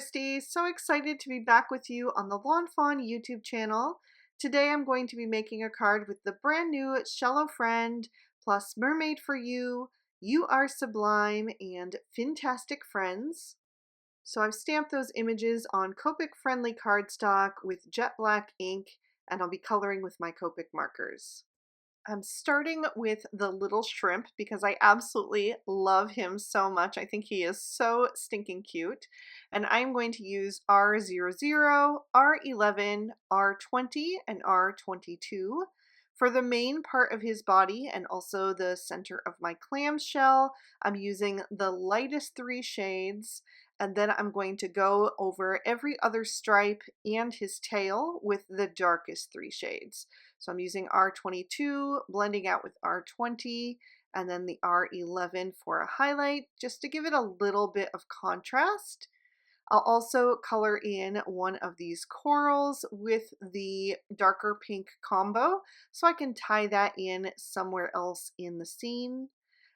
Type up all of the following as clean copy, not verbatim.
Christy. So excited to be back with you on the Lawnfawn YouTube channel. Today I'm going to be making a card with the brand new Shello Friend plus Mermaid for You, You Are Sublime, and Fintastic Friends. So I've stamped those images on Copic friendly cardstock with jet black ink, and I'll be coloring with my Copic markers. I'm starting with the little shrimp because I absolutely love him so much. I think he is so stinking cute. And I'm going to use R00, R11, R20, and R22. For the main part of his body and also the center of my clamshell, I'm using the lightest three shades, and then I'm going to go over every other stripe and his tail with the darkest three shades. So I'm using R22, blending out with R20, and then the R11 for a highlight, just to give it a little bit of contrast. I'll also color in one of these corals with the darker pink combo, so I can tie that in somewhere else in the scene.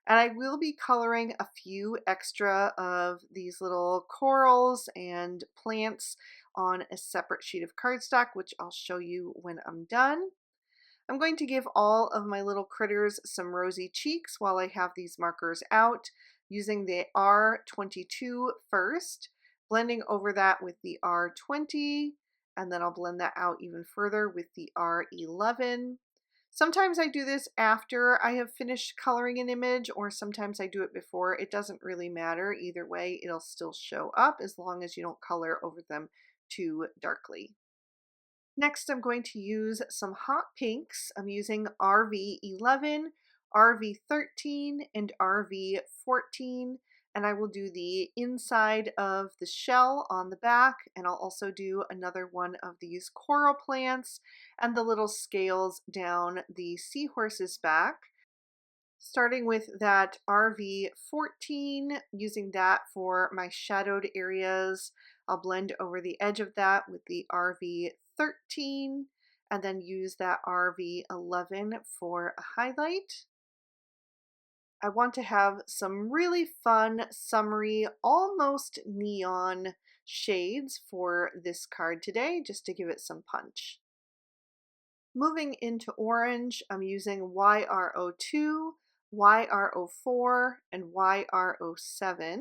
And I will be coloring a few extra of these little corals and plants on a separate sheet of cardstock, which I'll show you when I'm done. I'm going to give all of my little critters some rosy cheeks while I have these markers out, using the R22 first, blending over that with the R20, and then I'll blend that out even further with the R11. Sometimes I do this after I have finished coloring an image, or sometimes I do it before. It doesn't really matter. Either way, it'll still show up as long as you don't color over them too darkly. Next, I'm going to use some hot pinks. I'm using RV11, RV13, and RV14, and I will do the inside of the shell on the back, and I'll also do another one of these coral plants and the little scales down the seahorse's back. Starting with that RV14, using that for my shadowed areas. I'll blend over the edge of that with the RV13 and then use that RV11 for a highlight. I want to have some really fun, summery, almost neon shades for this card today, just to give it some punch. Moving into orange, I'm using YRO2, YRO4, and YRO7.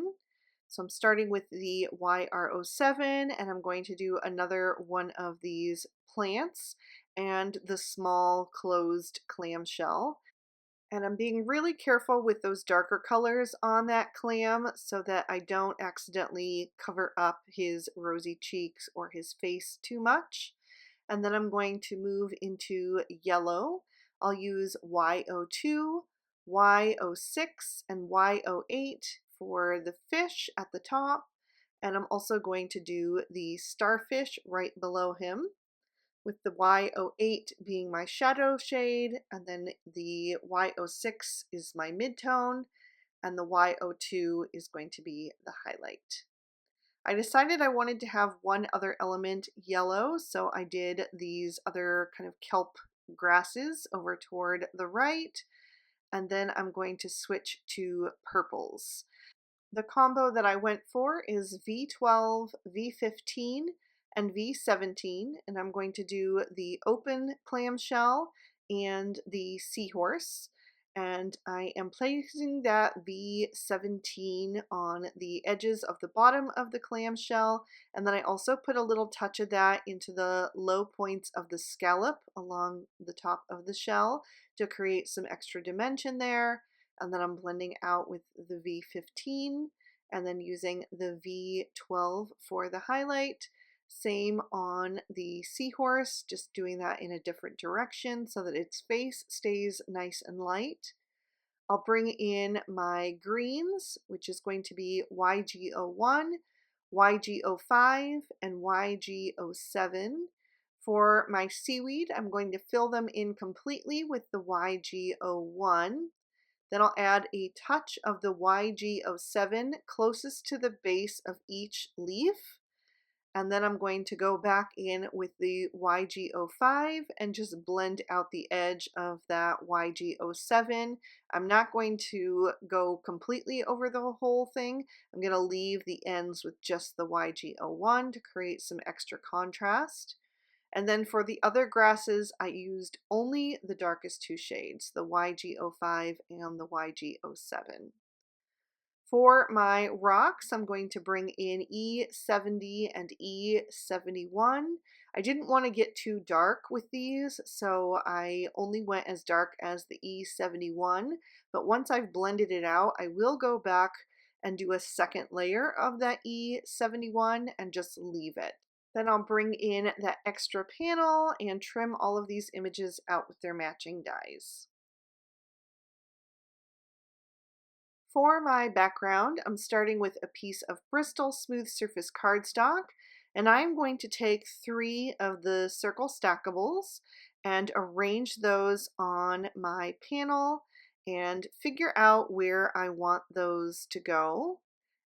So I'm starting with the YRO7, and I'm going to do another one of these plants and the small closed clamshell. And I'm being really careful with those darker colors on that clam so that I don't accidentally cover up his rosy cheeks or his face too much. And then I'm going to move into yellow. I'll use YO2, YO6, and YO8 for the fish at the top. And I'm also going to do the starfish right below him, with the YO8 being my shadow shade, and then the YO6 is my midtone, and the YO2 is going to be the highlight. I decided I wanted to have one other element yellow, so I did these other kind of kelp grasses over toward the right, and then I'm going to switch to purples. The combo that I went for is V12, V15, and V17, and I'm going to do the open clamshell and the seahorse. And I am placing that V17 on the edges of the bottom of the clamshell, and then I also put a little touch of that into the low points of the scallop along the top of the shell to create some extra dimension there. And then I'm blending out with the V15 and then using the V12 for the highlight. Same on the seahorse, just doing that in a different direction so that its face stays nice and light. I'll bring in my greens, which is going to be YG01, YG05, and YG07. For my seaweed, I'm going to fill them in completely with the YG01. Then I'll add a touch of the YG07 closest to the base of each leaf. And then I'm going to go back in with the YG05 and just blend out the edge of that YG07. I'm not going to go completely over the whole thing. I'm going to leave the ends with just the YG01 to create some extra contrast. And then for the other grasses, I used only the darkest two shades, the YG05 and the YG07. For my rocks, I'm going to bring in E70 and E71. I didn't want to get too dark with these, so I only went as dark as the E71. But once I've blended it out, I will go back and do a second layer of that E71 and just leave it. Then I'll bring in that extra panel and trim all of these images out with their matching dies. For my background, I'm starting with a piece of Bristol smooth surface cardstock, and I'm going to take 3 of the circle stackables and arrange those on my panel and figure out where I want those to go.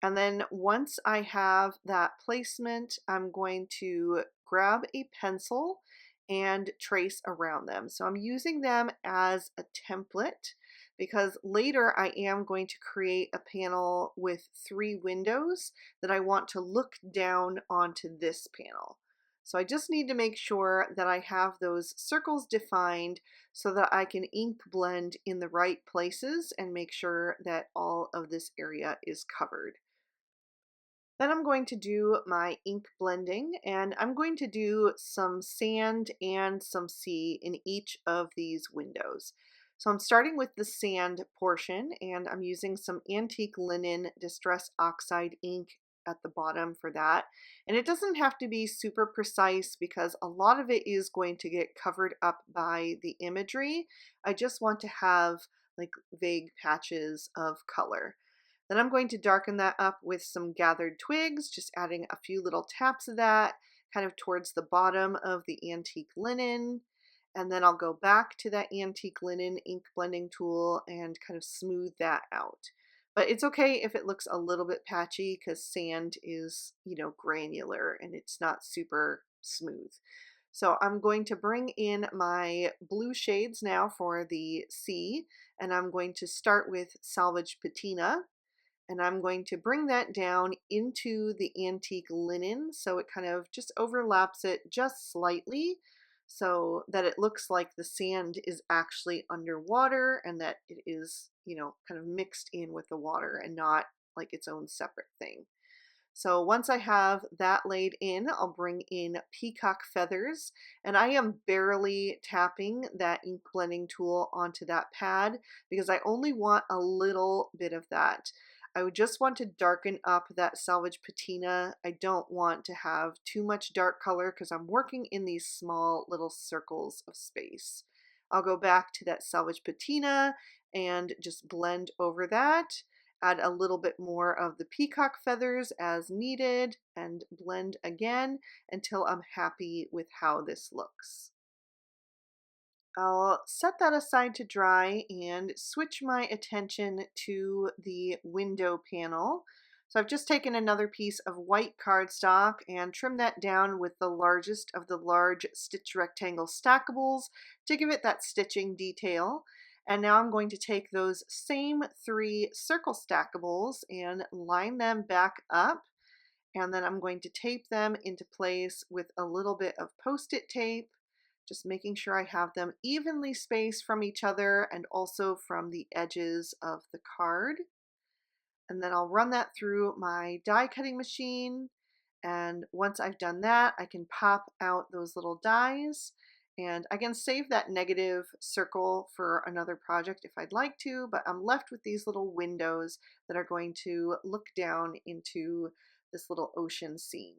And then once I have that placement, I'm going to grab a pencil and trace around them. So I'm using them as a template because later I am going to create a panel with 3 windows that I want to look down onto this panel. So I just need to make sure that I have those circles defined so that I can ink blend in the right places and make sure that all of this area is covered. Then I'm going to do my ink blending, and I'm going to do some sand and some sea in each of these windows. So I'm starting with the sand portion, and I'm using some antique linen distress oxide ink at the bottom for that. And it doesn't have to be super precise because a lot of it is going to get covered up by the imagery. I just want to have like vague patches of color. Then I'm going to darken that up with some gathered twigs, just adding a few little taps of that kind of towards the bottom of the antique linen. And then I'll go back to that antique linen ink blending tool and kind of smooth that out. But it's okay if it looks a little bit patchy because sand is, granular and it's not super smooth. So I'm going to bring in my blue shades now for the sea, and I'm going to start with salvaged patina. And I'm going to bring that down into the antique linen so it kind of just overlaps it just slightly so that it looks like the sand is actually underwater and that it is, kind of mixed in with the water and not like its own separate thing. So once I have that laid in, I'll bring in peacock feathers, and I am barely tapping that ink blending tool onto that pad because I only want a little bit of that. I would just want to darken up that salvage patina. I don't want to have too much dark color because I'm working in these small little circles of space. I'll go back to that salvage patina and just blend over that. Add a little bit more of the peacock feathers as needed and blend again until I'm happy with how this looks. I'll set that aside to dry and switch my attention to the window panel. So I've just taken another piece of white cardstock and trimmed that down with the largest of the large stitch rectangle stackables to give it that stitching detail. And now I'm going to take those same 3 circle stackables and line them back up. And then I'm going to tape them into place with a little bit of post-it tape, just making sure I have them evenly spaced from each other and also from the edges of the card. And then I'll run that through my die cutting machine. And once I've done that, I can pop out those little dies, and I can save that negative circle for another project if I'd like to, but I'm left with these little windows that are going to look down into this little ocean scene.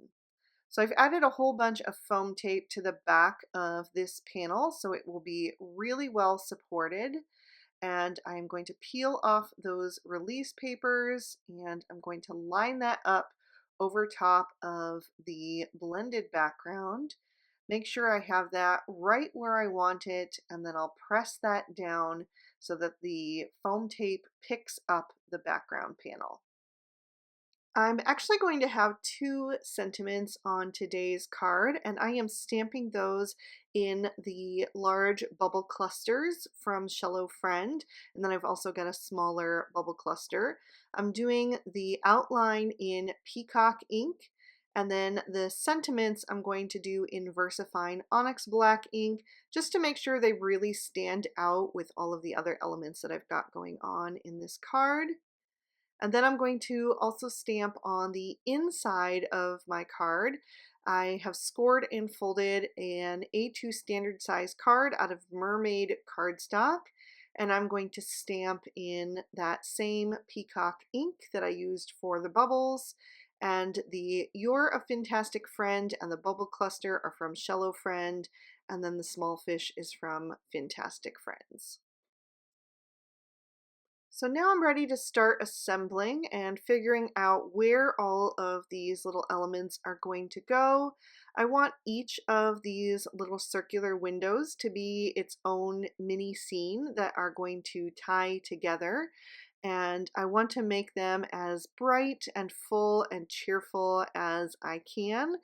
So I've added a whole bunch of foam tape to the back of this panel so it will be really well supported. And I'm going to peel off those release papers and I'm going to line that up over top of the blended background. Make sure I have that right where I want it, and then I'll press that down so that the foam tape picks up the background panel. I'm actually going to have two sentiments on today's card, and I am stamping those in the large bubble clusters from Shello Friend, and then I've also got a smaller bubble cluster. I'm doing the outline in peacock ink, and then the sentiments I'm going to do in VersaFine Onyx Black ink, just to make sure they really stand out with all of the other elements that I've got going on in this card. And then I'm going to also stamp on the inside of my card. I have scored and folded an A2 standard size card out of mermaid cardstock, and I'm going to stamp in that same peacock ink that I used for the bubbles. And the You're a Fintastic Friend and the bubble cluster are from Shello Friend, and then the small fish is from Fintastic Friends. So now I'm ready to start assembling and figuring out where all of these little elements are going to go. I want each of these little circular windows to be its own mini scene that are going to tie together. And I want to make them as bright and full and cheerful as I can.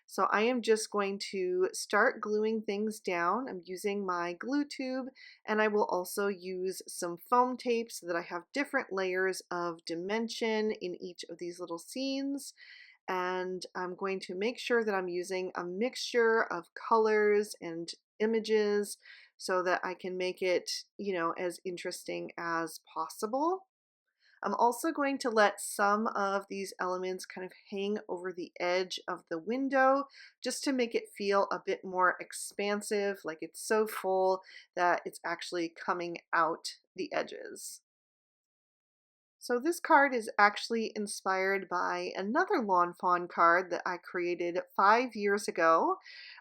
So I am just going to start gluing things down. I'm using my glue tube, and I will also use some foam tape so that I have different layers of dimension in each of these little scenes. And I'm going to make sure that I'm using a mixture of colors and images so that I can make it, as interesting as possible. I'm also going to let some of these elements kind of hang over the edge of the window just to make it feel a bit more expansive, like it's so full that it's actually coming out the edges. So this card is actually inspired by another lawn fawn card that I created 5 years ago.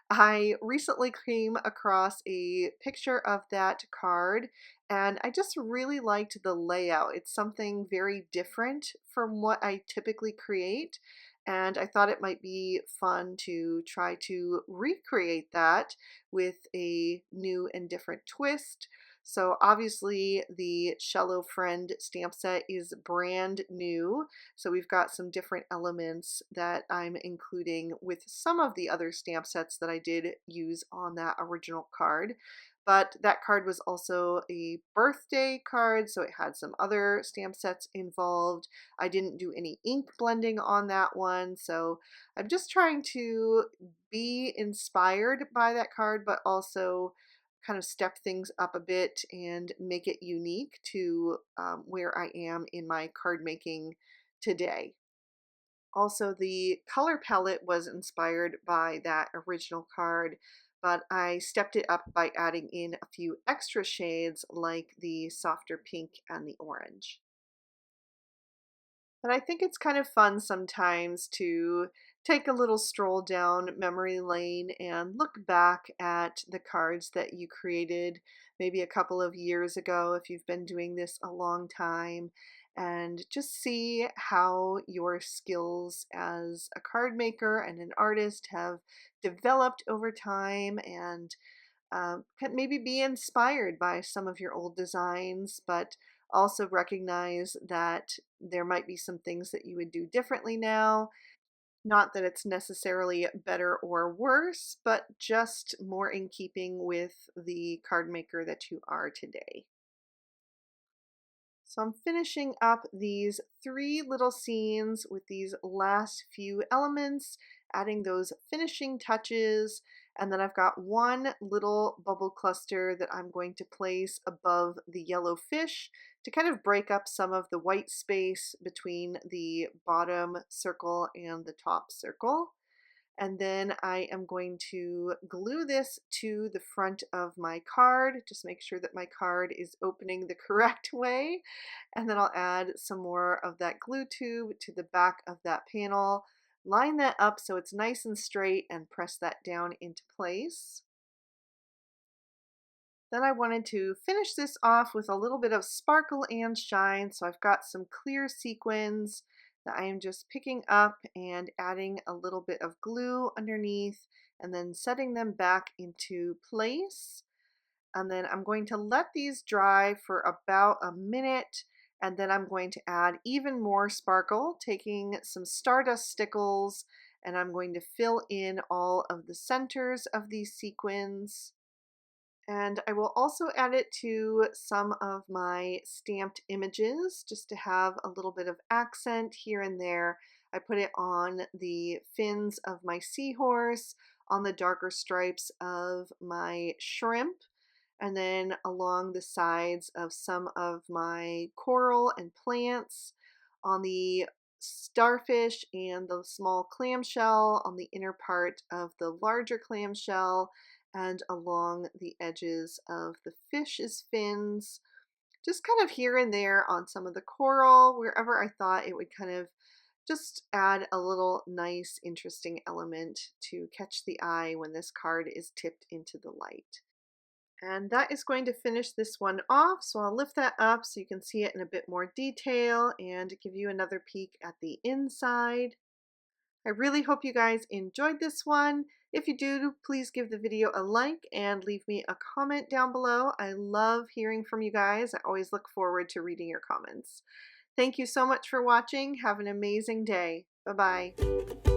I recently came across a picture of that card and I just really liked the layout. It's something very different from what I typically create, and I thought it might be fun to try to recreate that with a new and different twist. So obviously the Shello Friend stamp set is brand new. So we've got some different elements that I'm including with some of the other stamp sets that I did use on that original card. But that card was also a birthday card, so it had some other stamp sets involved. I didn't do any ink blending on that one, so I'm just trying to be inspired by that card, but also kind of step things up a bit and make it unique to where I am in my card making today. Also, the color palette was inspired by that original card, but I stepped it up by adding in a few extra shades like the softer pink and the orange. But I think it's kind of fun sometimes to take a little stroll down memory lane and look back at the cards that you created maybe a couple of years ago if you've been doing this a long time, and just see how your skills as a card maker and an artist have developed over time, and can maybe be inspired by some of your old designs, but also recognize that there might be some things that you would do differently now. Not that it's necessarily better or worse, but just more in keeping with the card maker that you are today. So I'm finishing up these three little scenes with these last few elements, adding those finishing touches, and then I've got one little bubble cluster that I'm going to place above the yellow fish to kind of break up some of the white space between the bottom circle and the top circle. And then I am going to glue this to the front of my card. Just make sure that my card is opening the correct way. And then I'll add some more of that glue tube to the back of that panel. Line that up so it's nice and straight and press that down into place. Then I wanted to finish this off with a little bit of sparkle and shine, so I've got some clear sequins that I am just picking up and adding a little bit of glue underneath and then setting them back into place. And then I'm going to let these dry for about a minute, And then I'm going to add even more sparkle, taking some stardust stickles, and I'm going to fill in all of the centers of these sequins. And I will also add it to some of my stamped images just to have a little bit of accent here and there. I put it on the fins of my seahorse, on the darker stripes of my shrimp, and then along the sides of some of my coral and plants, on the starfish and the small clamshell, on the inner part of the larger clamshell, and along the edges of the fish's fins, just kind of here and there on some of the coral, wherever I thought it would kind of just add a little nice, interesting element to catch the eye when this card is tipped into the light. And that is going to finish this one off, so I'll lift that up so you can see it in a bit more detail and give you another peek at the inside. I really hope you guys enjoyed this one. If you do, please give the video a like and leave me a comment down below. I love hearing from you guys. I always look forward to reading your comments. Thank you so much for watching. Have an amazing day. Bye-bye.